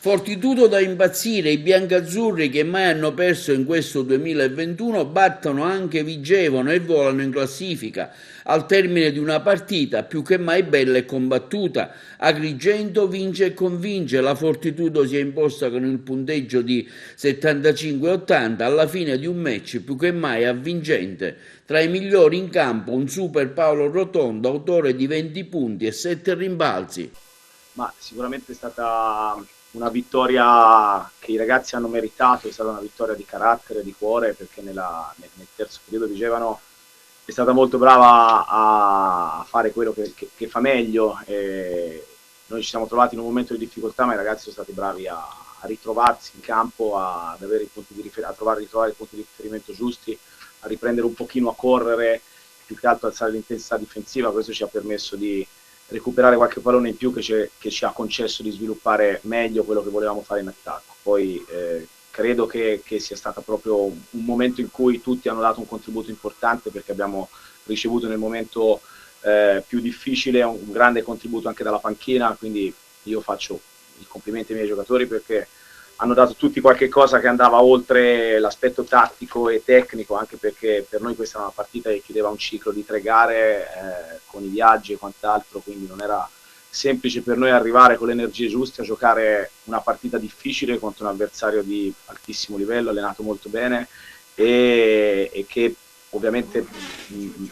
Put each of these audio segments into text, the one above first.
Fortitudo da impazzire, i biancazzurri che mai hanno perso in questo 2021 battono anche Vigevano e volano in classifica al termine di una partita più che mai bella e combattuta. Agrigento vince e convince, la Fortitudo si è imposta con il punteggio di 75-80 alla fine di un match più che mai avvincente. Tra i migliori in campo un super Paolo Rotondo, autore di 20 punti e 7 rimbalzi. Ma sicuramente è stata una vittoria che i ragazzi hanno meritato, è stata una vittoria di carattere, di cuore, perché nel terzo periodo dicevano è stata molto brava a fare quello che fa meglio. E noi ci siamo trovati in un momento di difficoltà, ma i ragazzi sono stati bravi a ritrovarsi in campo, ad avere i punti di ritrovare i punti di riferimento giusti, a riprendere un pochino a correre, più che altro alzare l'intensità difensiva. Questo ci ha permesso di recuperare qualche pallone in più che ci ha concesso di sviluppare meglio quello che volevamo fare in attacco. Poi credo che sia stato proprio un momento in cui tutti hanno dato un contributo importante, perché abbiamo ricevuto nel momento più difficile un grande contributo anche dalla panchina, quindi io faccio i complimenti ai miei giocatori perché hanno dato tutti qualche cosa che andava oltre l'aspetto tattico e tecnico, anche perché per noi questa era una partita che chiudeva un ciclo di 3 gare con i viaggi e quant'altro, quindi non era semplice per noi arrivare con le energie giuste a giocare una partita difficile contro un avversario di altissimo livello, allenato molto bene e che ovviamente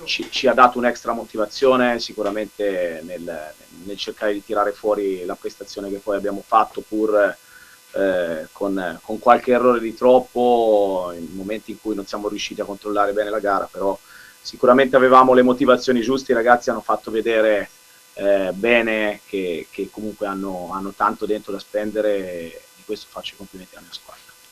ci ha dato un'extra motivazione sicuramente nel cercare di tirare fuori la prestazione che poi abbiamo fatto, pur con qualche errore di troppo in momenti in cui non siamo riusciti a controllare bene la gara, però sicuramente avevamo le motivazioni giuste, i ragazzi hanno fatto vedere bene che comunque hanno tanto dentro da spendere, e di questo faccio i complimenti alla mia squadra.